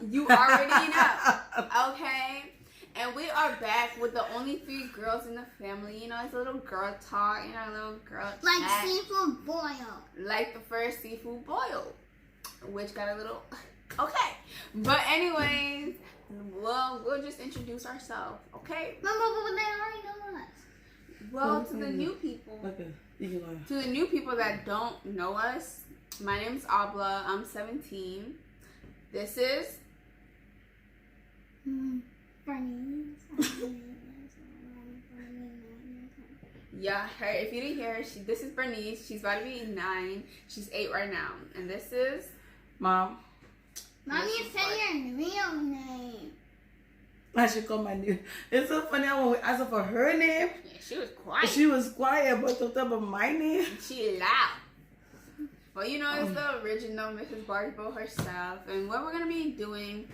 You already know. Okay? And we are back with the only 3 girls in the family. You know, it's a little girl talk. You know, a little girl like chat. seafood boil. Like the first seafood boil. Which got a little... Okay. But anyways, we'll just introduce ourselves. Okay? But they already know us. Well, to the new people. Okay. To the new people that don't know us, my name is Abla. I'm 17. This is... Bernice. Yeah, her. If you didn't hear her, this is Bernice. She's about to be 9. She's 8 right now. And this is... Mom. Mommy, say your real name. I should call my new. It's so funny. When we asked her for her name, Yeah, she was quiet. she was quiet, but to talk about my name, She loud. Well, you know, it's the original Mrs. Barbo herself. And what we're going to be doing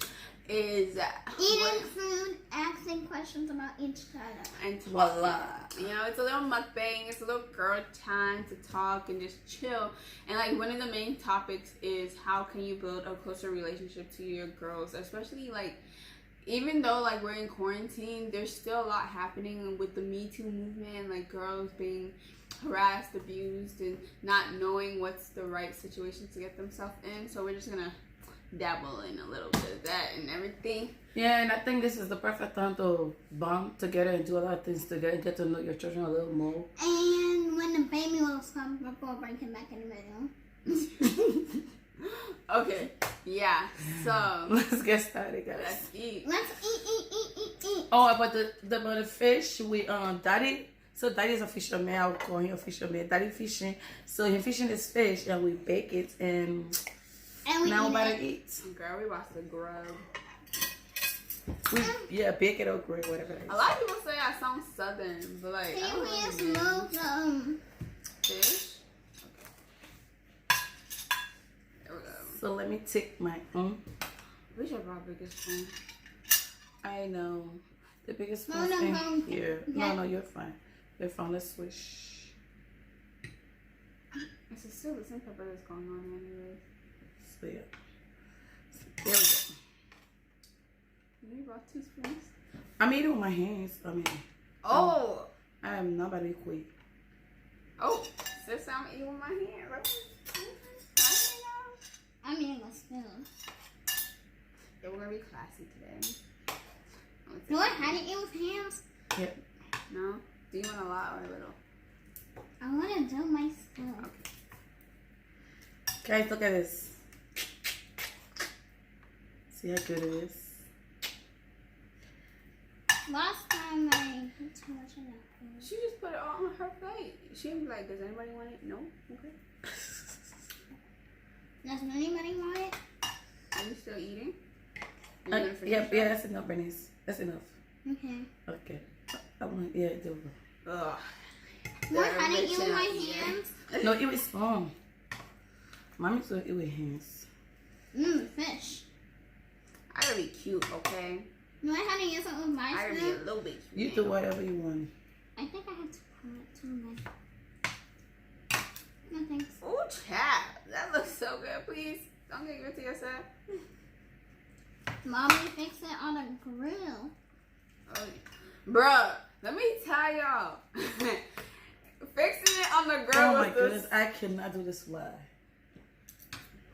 is... Eating food, asking questions about each other. And voila. You know, it's a little mukbang. It's a little girl time to talk and just chill. And, like, one of the main topics is how can you build a closer relationship to your girls. Especially, like, even though, like, we're in quarantine, there's still a lot happening with the Me Too movement. Like, girls being harassed, abused, and not knowing what's the right situation to get themselves in. So we're just going to dabble in a little bit of that and everything. yeah, and I think this is the perfect time to bond together and do a lot of things together and get to know your children a little more. And when the baby will come, before bring him back in the middle. Okay, yeah, so Let's get started, guys. let's eat. Let's eat. Oh, about the fish, we Daddy. So Daddy's a fisherman. I'll call him a fisherman. Daddy fishing. So he fishing this fish and we bake it and And we now we're eat about it. to eat. Girl, we about to grub. Yeah, bake it or grill, whatever it A is. lot of people say I sound southern, but like, I Can don't we just really mean move fish. There we go. So let me take my We should brought biggest spoon. I know. The biggest No, spoon no, in no. here. Okay. No, you're fine. You're fine. Let's switch. It's still the same pepper that's going on anyways. So yeah. So, there we go. You brought 2 spoons? I'm eating with my hands. I mean, Oh! I am nobody quick. Oh! Sis, I'm eating with my hand. I'm eating a spoon. Yeah, we're gonna be classy today. Do I have to eat with hands? Yep. No? Do you want a lot or a little? I want to do my spoon. Guys, look at this. See how good it is? Last time I put too much in that food. She just put it all on her plate. She was like, does anybody want it? No? Okay. Does anybody want it? Are you still eating? Are you gonna finish Yeah, that? that's enough, Bernice. That's enough. Okay. Okay. I want, yeah, do Ugh. What? How to eat original with my eater. hands? No, it was small. Mommy said it with hands. Fish. I gotta be cute, okay? Do I have to use it with my I gotta be a spoon? little bit cute. You do whatever you want. I think I have to put it too much. No thanks. Oh, child. That looks so good. Please, don't give it to yourself. Mommy fix it on a grill. Oh, bruh, let me tell y'all. Fixing it on the grill Oh my was goodness, I cannot do this fly.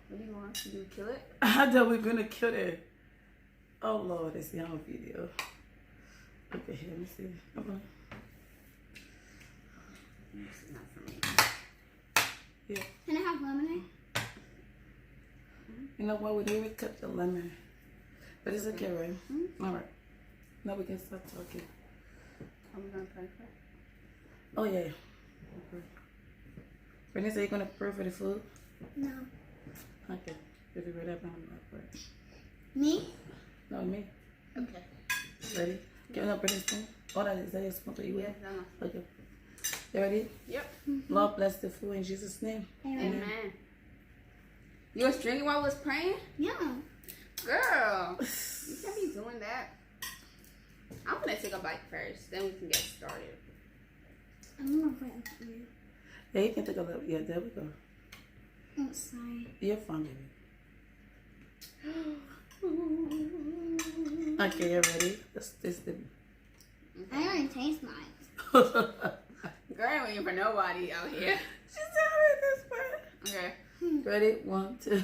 What do you want to do? Kill it? I thought we were gonna kill it. Oh Lord, it's the on video. Okay, here, let me see. Come on. This is not for me. Yeah. Can I have lemonade? You know what? We didn't even cut the lemon. But it's okay, right? Mm-hmm. All right. Now we can start talking. Are we gonna pray for? Oh, yeah. Okay. Bernice, are you going to pray for the food? No. Okay. If you're ready, I'm going to pray. Me? No, me. Okay. Ready? Can you not bring this spoon? Oh, that is that your spoon for you? Yes, no. Okay. You ready? Yep. Lord bless the food in Jesus' name. Amen. Amen. You was drinking while I was praying? Yeah. Girl, you can't be doing that. I'm gonna take a bite first, then we can get started. I'm gonna put it in. Yeah, you can take a little. Yeah, there we go. Oh, sorry. You're fine, baby. Okay, you ready? Let's taste it. I already taste mine. Girl, I ain't waiting for nobody out here. She said this part. Okay. Ready? 1, 2.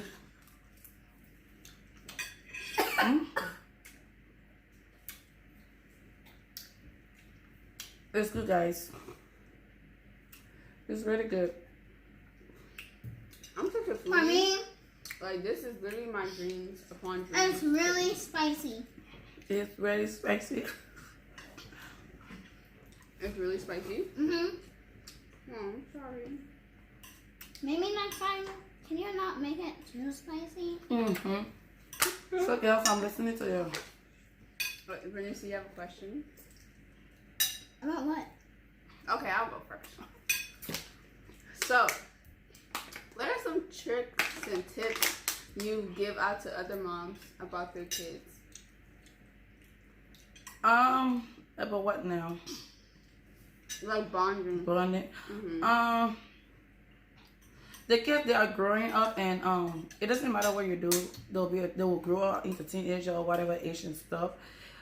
It's good, guys. It's really good. I'm such a For foodie. me, Like, this is literally my dreams upon dreams. it's really spicy. It's really spicy. It's really spicy. Mm-hmm. Oh, I'm sorry. Maybe next time, can you not make it too spicy? Mm-hmm. So, girls, I'm listening to you. Wait, Vanessa, you have a question? About what? Okay, I'll go first. So, what are some tricks and tips you give out to other moms about their kids? About what now? Like bonding. Bonding. Mm-hmm. The kids, they are growing up, and it doesn't matter what you do. They will grow up into teenager or whatever age and stuff.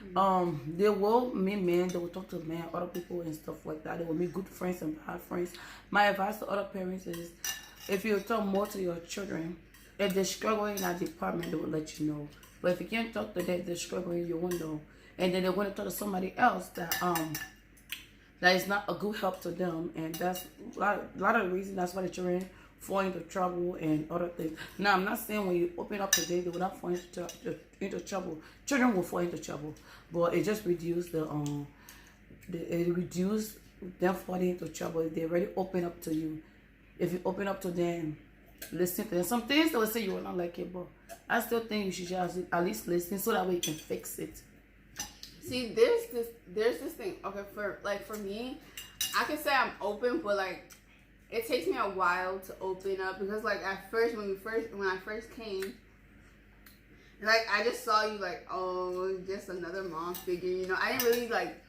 They will meet men. They will talk to men, other people, and stuff like that. They will meet good friends and bad friends. My advice to other parents is, if you talk more to your children, if they're struggling in that department, they will let you know. But if you can't talk to them, they're struggling, you won't know. And then they're going to talk to somebody else that is not a good help to them, and that's a lot of the reasons that's why the children fall into trouble and other things. Now, I'm not saying when you open up today they will not fall into trouble. Children will fall into trouble, but it just reduce it reduce them falling into trouble if they already open up to you. If you open up to them, listen to them. Some things they will say you will not like it, but I still think you should just at least listen so that way you can fix it. See, there's this thing. Okay, for me, I can say I'm open, but like it takes me a while to open up because like at first when I first came, like I just saw you like, oh, just another mom figure, you know. I didn't really like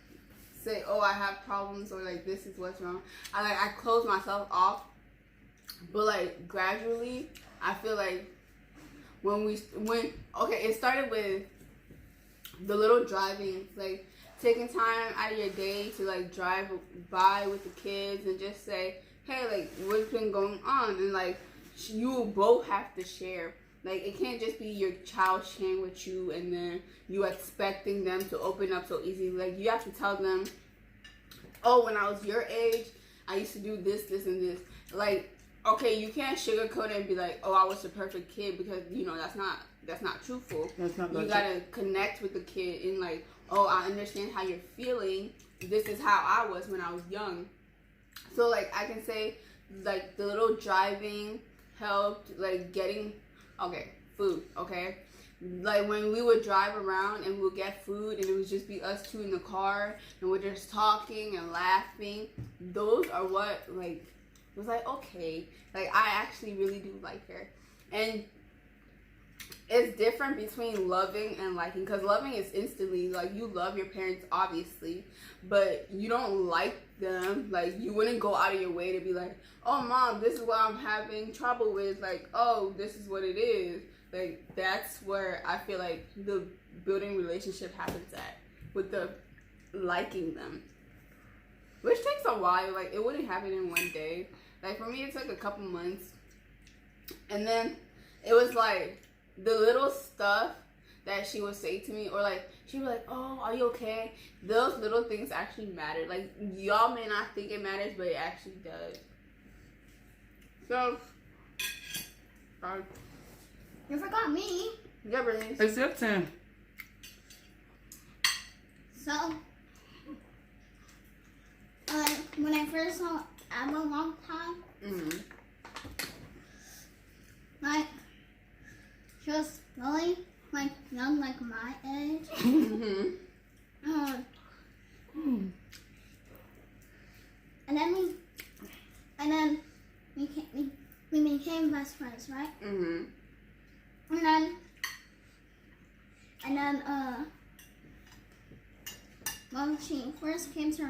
say, oh, I have problems or like this is what's wrong. I closed myself off, but like gradually I feel like it started with the little driving, like taking time out of your day to like drive by with the kids and just say, hey, like what's been going on, and like you both have to share. Like it can't just be your child sharing with you and then you expecting them to open up so easy. Like you have to tell them, oh, when I was your age I used to do this, this, and this. Like, okay, you can't sugarcoat it and be like, oh, I was the perfect kid, because you know that's not truthful. That's not you gotta connect with the kid and like, oh, I understand how you're feeling. This is how I was when I was young. So like I can say like the little driving helped, like getting food, okay? Like when we would drive around and we would get food and it would just be us two in the car and we're just talking and laughing. Those are what like was like, okay, like I actually really do like her. And it's different between loving and liking, because loving is instantly like you love your parents obviously, but you don't like them. Like you wouldn't go out of your way to be like, oh mom, this is what I'm having trouble with, like, oh, this is what it is. Like that's where I feel like the building relationship happens at, with the liking them, which takes a while. Like it wouldn't happen in one day. Like for me it took a couple months, and then it was like the little stuff that she would say to me, or like she'd be like, oh, are you okay? Those little things actually matter. Like y'all may not think it matters, but it actually does. So You forgot me. yeah, Bernice. It's your turn. So, when I first saw Abba long time, Mm-hmm. like, she was really, like, young, like my age. Mm-hmm. And then we became best friends, right? Mm-hmm. And then when she first came to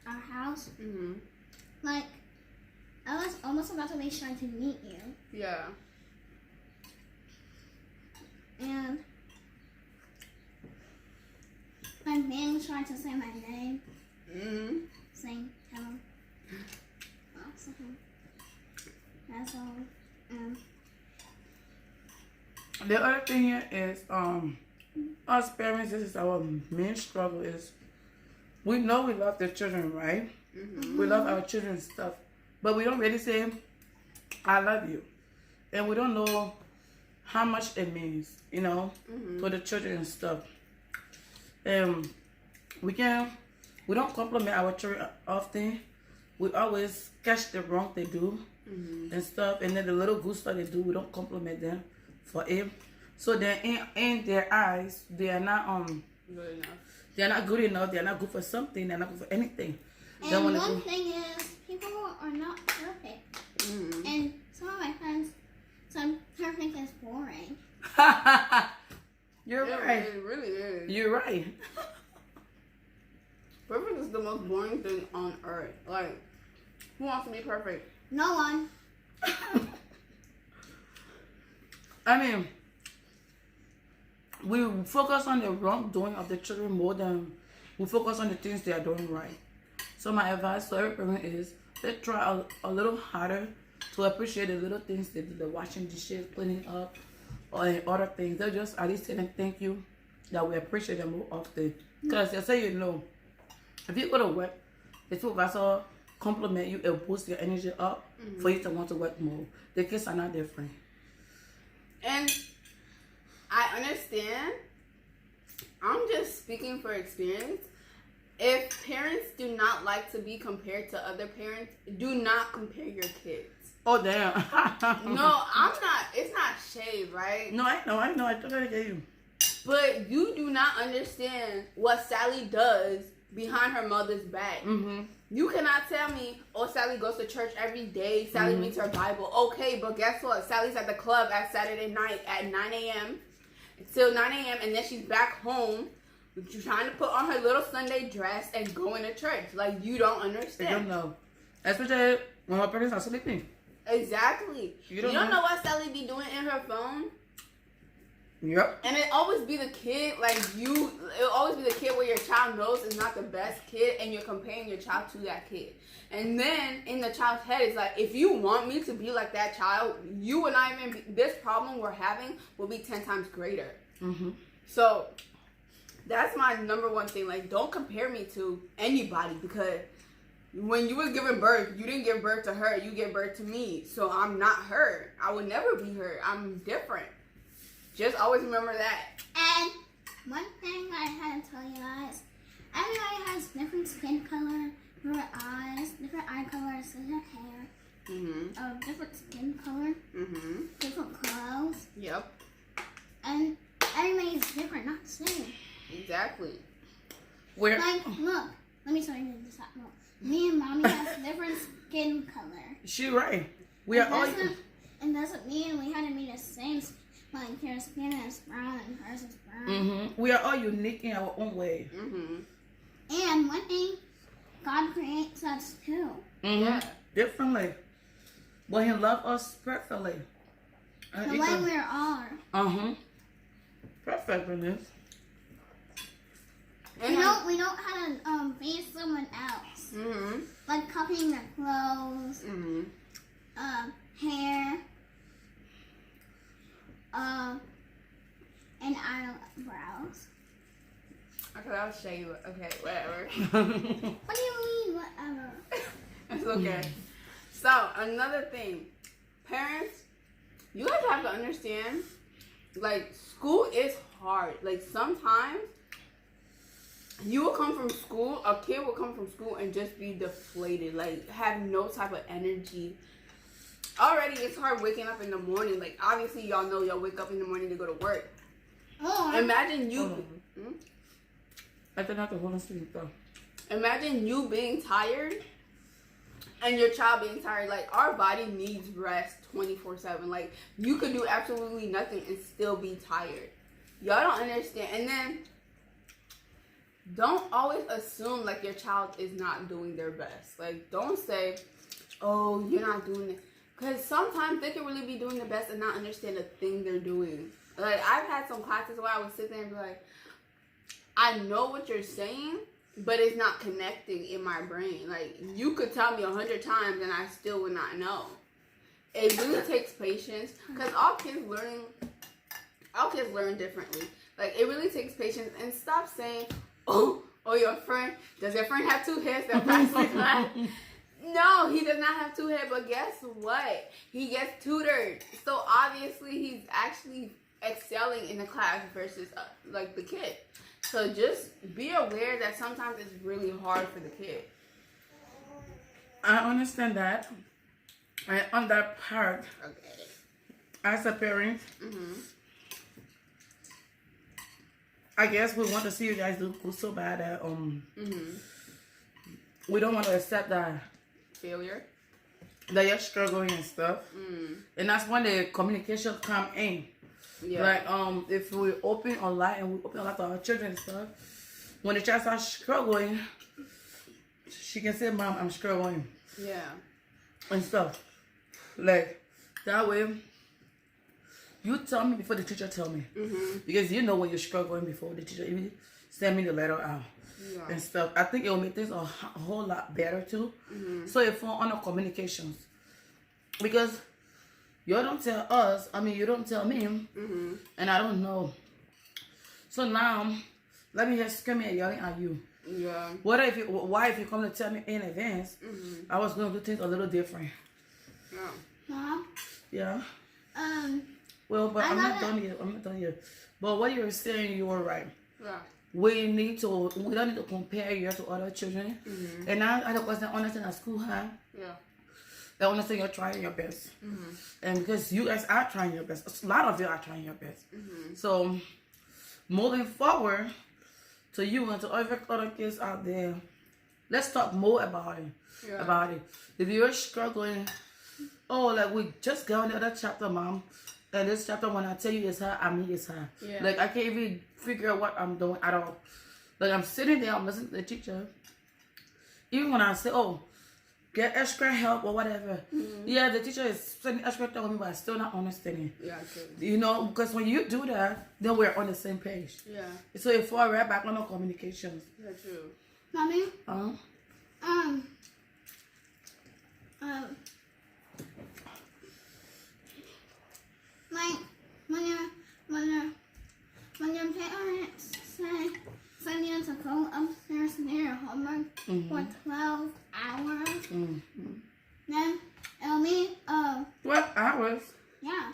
our house, Mm-hmm. like, I was almost about to be shy to meet you. Yeah. And trying to say my name. Mm-hmm. Sing, hello. That's all. The other thing here is, us parents, this is our main struggle is, we know we love the children, right? Mm-hmm. We love our children and stuff, but we don't really say, I love you. And we don't know how much it means, you know, to the children and stuff. And we don't compliment our children often. We always catch the wrong they do and stuff. And then the little good stuff they do, we don't compliment them for it. So then in their eyes, they are not Good enough. they're not good enough. They're not good for something. They're not good for anything. And one thing is, people are not perfect. Mm-hmm. And some of my friends, some perfect is boring. You're Yeah, right. it really is. You're right. Perfect is the most boring thing on earth. Like, who wants to be perfect? No one. I mean, we focus on the wrongdoing of the children more than we focus on the things they are doing right. So my advice to every parent is, let's try a little harder to appreciate the little things they do, the washing dishes, cleaning up, or other things. They'll just at least tell them thank you, that we appreciate them more often. Because they say, you know, if you go to work, the supervisor compliment you, it boosts your energy up for you to want to work more. The kids are not different. And I understand. I'm just speaking for experience. If parents do not like to be compared to other parents, do not compare your kids. Oh, damn. No, I'm not. It's not shade, right? No, I know. I totally get you. But you do not understand what Sally does behind her mother's back. Mm-hmm. You cannot tell me, oh, Sally goes to church every day. Sally reads her Bible. Okay, but guess what? Sally's at the club at Saturday night at 9 a.m. till 9 a.m. and then she's back home trying to put on her little Sunday dress and going to church. Like, you don't understand. I don't know. Especially when my parents are sleeping. Exactly. You don't know what Sally be doing in her phone? Yep. And it always be the kid, it'll always be the kid where your child knows is not the best kid and you're comparing your child to that kid. And then in the child's head, it's like, if you want me to be like that child, you will not even be, this problem we're having will be 10 times greater. Mm-hmm. So that's my number one thing. Like, don't compare me to anybody, because when you was giving birth, you didn't give birth to her, you gave birth to me. So I'm not her. I would never be her. I'm different. Just always remember that. And one thing I had to tell you guys, everybody has different skin color, different eyes, different eye colors, different hair, different skin color, different clothes. Yep. And everybody's different, not the same. Exactly. Where? Like, look, let me show you this. Look, me and mommy have different skin color. She right. We are all. And doesn't mean we had to be the same. Like, your skin is brown and hers is brown. Mm-hmm. We are all unique in our own way. Mm-hmm. And one thing, God creates us too. Mm-hmm. Yeah. Differently. But He loves us perfectly. The way we are. Uh-huh. Perfectness. We don't have to be someone else. Mm-hmm. Like copying their clothes, hair, and eyebrows. Okay, I'll show you. Okay, whatever. What do you mean, whatever? It's okay. So, another thing. Parents, you guys have to understand, like, school is hard. Like, sometimes you will come from school, a kid will come from school and just be deflated. Like, have no type of energy. Already, it's hard waking up in the morning. Like, obviously, y'all know y'all wake up in the morning to go to work. Oh, Imagine you... I did not hold on to you though. Imagine you being tired and your child being tired. Like, our body needs rest 24/7. Like, you could do absolutely nothing and still be tired. Y'all don't understand. And then, don't always assume, like, your child is not doing their best. Like, don't say, oh, you're not doing it. Because sometimes they can really be doing their best and not understand the thing they're doing. Like, I've had some classes where I would sit there and be like, I know what you're saying, but it's not connecting in my brain. Like, you could tell me 100 times and I still would not know. It really takes patience, because all kids learn differently. Like, it really takes patience. And stop saying, oh, your friend, does your friend have 2 heads that practice class? No, he does not have 2 heads, but guess what? He gets tutored. So obviously he's actually excelling in the class versus like the kid. So just be aware that sometimes it's really hard for the kid. I understand that. And on that part, Okay. as a parent, I guess we want to see you guys do so bad that we don't want to accept that Failure. That you're struggling and stuff. And that's when the communication come in. Yeah. Like if we open a lot and we open a lot to our children and stuff, when the child starts struggling, she can say, Mom, I'm struggling. Yeah. And stuff. Like that way you tell me before the teacher tell me. Because you know when you're struggling before the teacher even send me the letter out. Yeah. And stuff. I think it will make things a whole lot better too. So if we're on the communications, because you don't tell us, I mean you don't tell me, and I don't know. So now, let me just screaming and yelling at you. Yeah. Why if you come to tell me in advance, I was gonna do things a little different. Yeah. Mom. Yeah. Well, but I'm not done yet. But what you were saying, you were right. Yeah. We don't need to compare you to other children. And now I don't understand at school, huh? Yeah. They understand you're trying your best. And because you guys are trying your best. A lot of you are trying your best. So moving forward to you and to every other kids out there, let's talk more about it. Yeah. About it. If you're struggling, like we just got on the other chapter, Mom. And this chapter, when I tell you it's her, I mean it's her. Yeah. Like, I can't even figure out what I'm doing at all. Like, I'm sitting there, I'm listening to the teacher. Even when I say, get extra help or whatever. Yeah, the teacher is sending extra help with me, but I'm still not understanding. Yeah, true. You know, because when you do that, then we're on the same page. Yeah. So it fall right back on the communications. Yeah, true. Mommy. When your parents send you to go upstairs and do your homework for 12 hours, then it'll be What hours? yeah,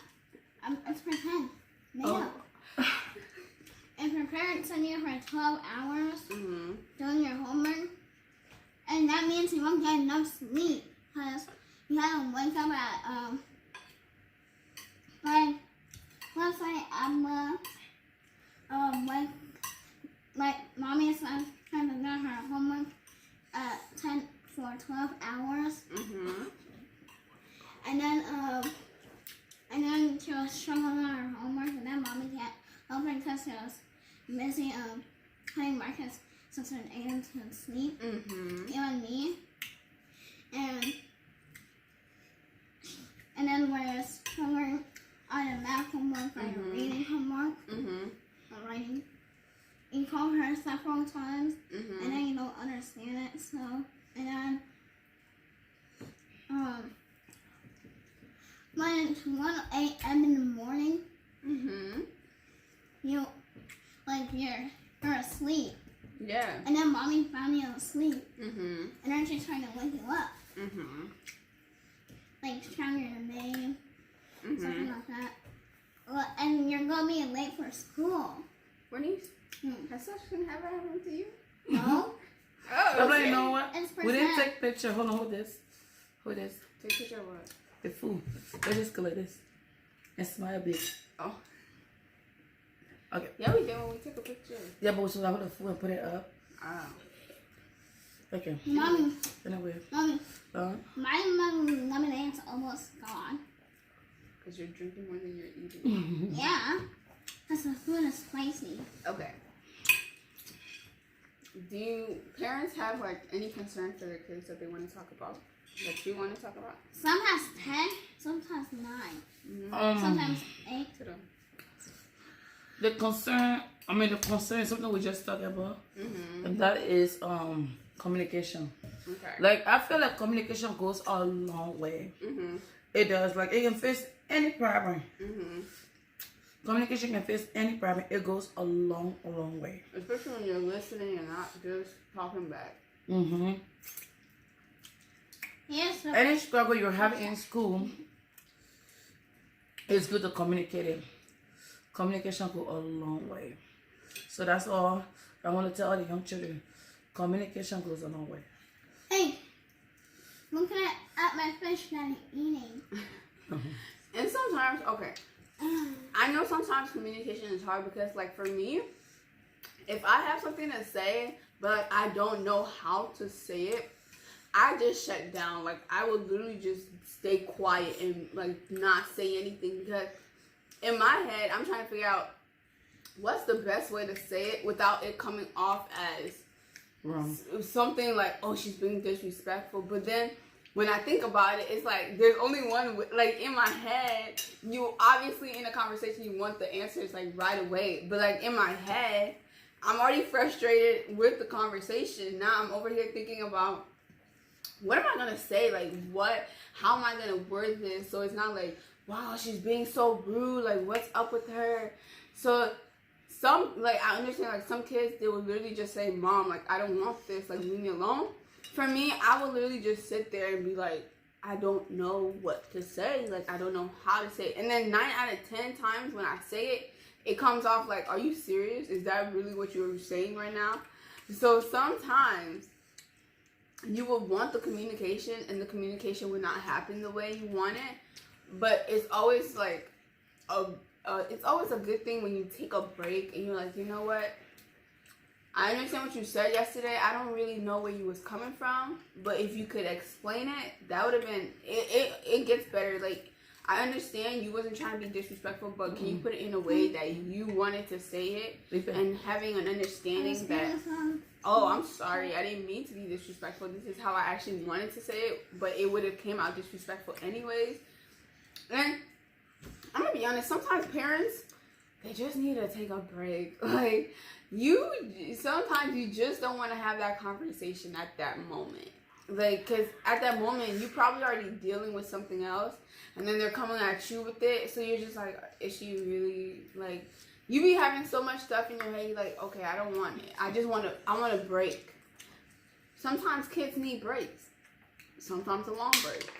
it's pretend. If your parents send you for 12 hours doing your homework, and that means you won't get enough sleep because you have to wake up at let's say like mommy is trying to do her homework at 10 for 12 hours, and then she was struggling on her homework, and then mommy can't help her because she was busy playing Marcus since her able to sleep. You and me, and then we're struggling on your math homework, or your reading homework, or writing. You call her several times, and then you don't understand it. So, and then when it's 1 a.m. in the morning, you're asleep. Yeah. And then mommy found you asleep, and then she's trying to wake you up, like trying your name. Something like that. Well, and you're gonna be late for school. Bernice, has such thing ever happened to you? No. I'm like, you know what? It's We didn't percent. take picture. Hold on, hold this. Hold this. Take a picture of what? The food. Let's just go like this. And smile big. Oh. Okay. Yeah, we did when we took a picture. Yeah, but we should have the food and put it up. Oh. Okay. Mommy, Anyway. my lemonade's almost gone. Because you're drinking more than you're eating. Yeah, because the food is spicy. Okay. Do parents have like any concern for their kids that they want to talk about? That you want to talk about? Some has 10, some has 9, sometimes 8. To them. The concern I mean, the concern is something we just talked about, and that is communication. Okay. Like, I feel like communication goes a long way. It does. Like, it can fix any problem. Communication can fix any problem. It goes a long way. Especially when you're listening and not just talking back. Yes. Any struggle you're having in school, it's good to communicate it. Communication goes a long way. So that's all I want to tell the young children. Communication goes a long way. Hey, look at my fish that I'm eating. And sometimes, okay, I know sometimes communication is hard because, like, for me, if I have something to say, but I don't know how to say it, I just shut down. Like, I would literally just stay quiet and, like, not say anything because in my head, I'm trying to figure out what's the best way to say it without it coming off as Wrong. something like, oh, she's being disrespectful. But then when I think about it, it's like there's only one. Like, in my head, you obviously in a conversation you want the answers like right away. But like in my head, I'm already frustrated with the conversation. Now I'm over here thinking about what am I gonna say? Like, how am I gonna word this so it's not like, wow, she's being so rude. Like, what's up with her? So I understand, like, some kids, they would literally just say, Mom, like, I don't want this, like, leave me alone. For me, I would literally just sit there and be like, I don't know what to say. Like, I don't know how to say it. And then 9 out of 10 times when I say it, it comes off like, are you serious? Is that really what you're saying right now? So sometimes you will want the communication and the communication would not happen the way you want it. But it's always like it's always a good thing when you take a break and you're like, you know what? I understand what you said yesterday. I don't really know where you was coming from, but if you could explain it, that would have been it gets better. Like, I understand you wasn't trying to be disrespectful, but can you put it in a way that you wanted to say it and having an understanding that, oh, I'm sorry, I didn't mean to be disrespectful. This is how I actually wanted to say it, but it would have came out disrespectful anyways. And I'm gonna be honest, sometimes parents, they just need to take a break. Like, sometimes you just don't want to have that conversation at that moment. Like, because at that moment, you probably already dealing with something else, and then they're coming at you with it, so you're just like, is she really, like, you be having so much stuff in your head, you're like, okay, I don't want it. I want a break. Sometimes kids need breaks. Sometimes a long break.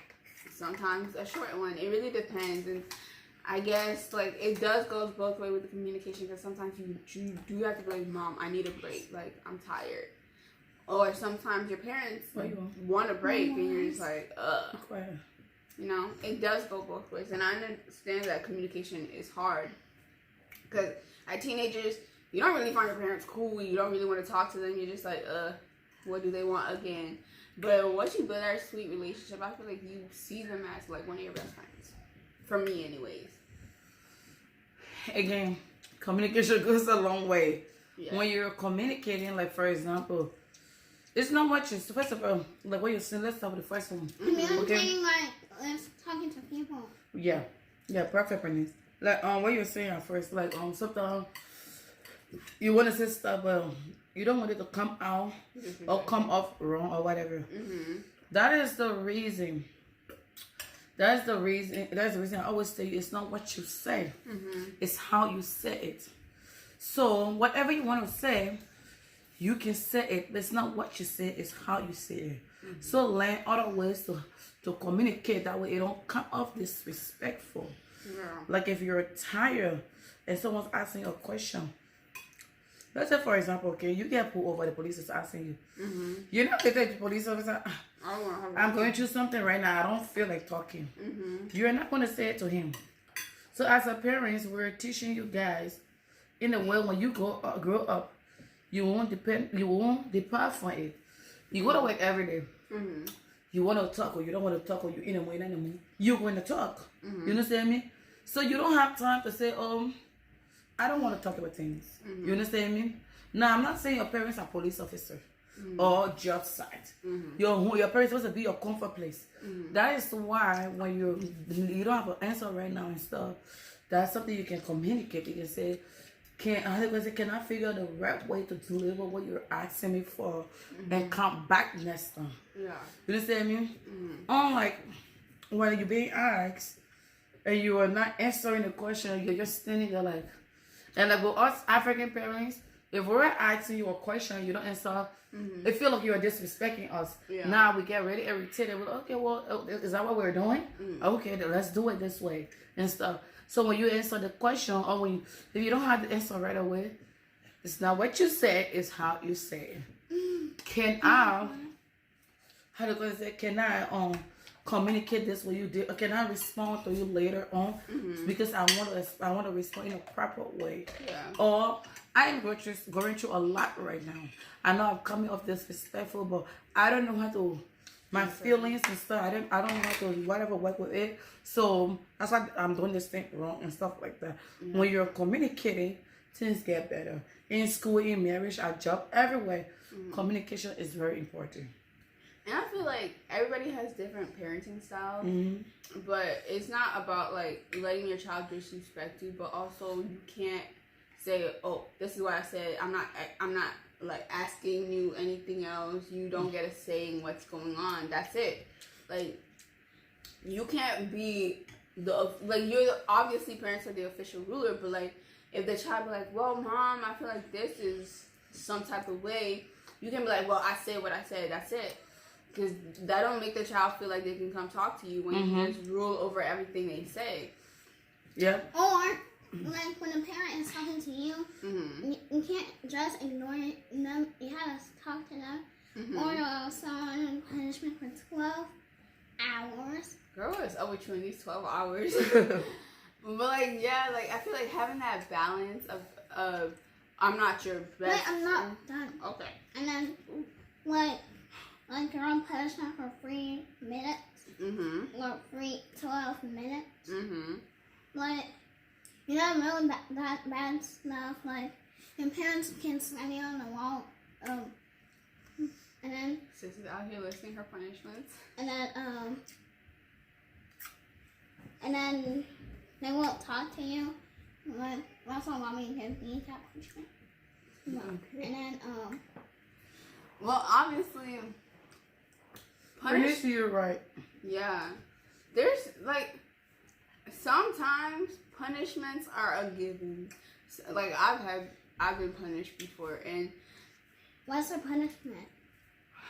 Sometimes a short one. It really depends. And I guess, like, it does go both ways with the communication, because sometimes you do have to be like, Mom, I need a break. Like, I'm tired. Or sometimes your parents want a break, and you're just like, ugh. You know, it does go both ways. And I understand that communication is hard. Because as teenagers, you don't really find your parents cool. You don't really want to talk to them. You're just like, what do they want again? But once you build that sweet relationship, I feel like you see them as, like, one of your best friends. For me, anyways. Again, communication goes a long way. Yeah. When you're communicating, like, for example, it's not much. First of all, like what you're saying, let's start with the first one. Communicating, like, talking to people. Yeah, perfect, Bernice. Like, what you're saying at first, like, sometimes you want to say stuff, but you don't want it to come out or come off wrong or whatever. That is the reason. That's the reason I always say it's not what you say. It's how you say it. So whatever you want to say, you can say it. But it's not what you say, it's how you say it. So learn other ways to communicate. That way it don't come off disrespectful. Yeah. Like, if you're tired and someone's asking you a question. Let's say, for example, okay, you get pulled over, the police is asking you. You're not going to tell the police officer, I'm going through something right now, I don't feel like talking. You're not going to say it to him. So as a parents, we're teaching you guys, in a way, when you grow up, you won't depart from it. You go to work every day. You want to talk, or you don't want to talk, or you're in a mood, you're going to talk. You understand me? So you don't have time to say, I don't want to talk about things. You understand me? Now, I'm not saying your parents are police officers or job site. Your parents supposed to be your comfort place. That is why when you don't have an answer right now and stuff, that's something you can communicate. You can say, can I figure the right way to deliver what you're asking me for and come back next time? Yeah. You understand me? Unlike when you're being asked and you are not answering the question, you're just standing there like, and like with us African parents, if we're asking you a question, you don't answer, it feel like you're disrespecting us. Yeah. Now we get ready irritated. We're like, okay, well, is that what we're doing? Okay, then let's do it this way and stuff. So when you answer the question, or if you don't have the answer right away, it's not what you say, it's how you say it. Can I communicate this with you? Can I respond to you later on? Because I want to respond in a proper way. Yeah. Or I am going through a lot right now. I know I'm coming off disrespectful, but I don't know how to my feelings and stuff. I don't know how to whatever work with it. So that's why I'm doing this thing wrong and stuff like that. When you're communicating, things get better. In school, in marriage, at job, everywhere, communication is very important. And I feel like everybody has different parenting styles, but it's not about like letting your child disrespect you, but also you can't say, "Oh, this is what I said. I'm not like asking you anything else. You don't get a say in what's going on. That's it." Like you can't be you're obviously parents are the official ruler, but like if the child be like, "Well, mom, I feel like this is some type of way," you can be like, "Well, I said what I said. That's it." Because that don't make the child feel like they can come talk to you when you just rule over everything they say. Yeah. Or, like, when a parent is talking to you, you can't just ignore them. You have to talk to them. Or you'll someone in punishment for 12 hours. Girl, what's up with you in these 12 hours? But, like, yeah, like, I feel like having that balance of I'm not your best. Wait, I'm not done. Okay. And then, like you're on punishment for 3 minutes. Or 12 minutes. Like, you know, really bad stuff. Like, your parents can slam you on the wall. And then. Sis is out here listing her punishments. And then they won't talk to you. Like, that's why mommy gives me that punishment. Okay. And then, well, obviously. You're right. Yeah. There's, like, sometimes punishments are a given. So, like, I've been punished before, and... What's the punishment?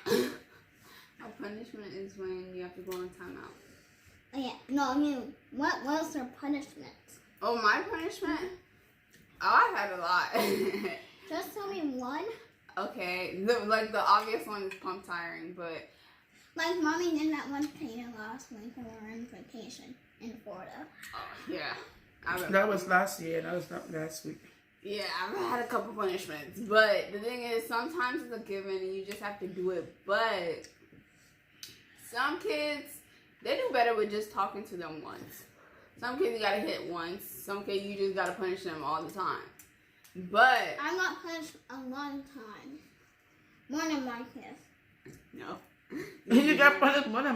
A punishment is when you have to go on timeout. Oh, yeah. No, I mean, what was their punishment? Oh, my punishment? Oh, I've had a lot. Just tell me one. Okay. The obvious one is pump tiring, but... Like, mommy did that one to you last week when we were on vacation in Florida. Oh, yeah. That was last year. That was not last week. Yeah, I've had a couple punishments. But the thing is, sometimes it's a given and you just have to do it. But some kids, they do better with just talking to them once. Some kids you gotta hit once. Some kids you just gotta punish them all the time. But I got punished a long time. More than my kids. no. You got punished more than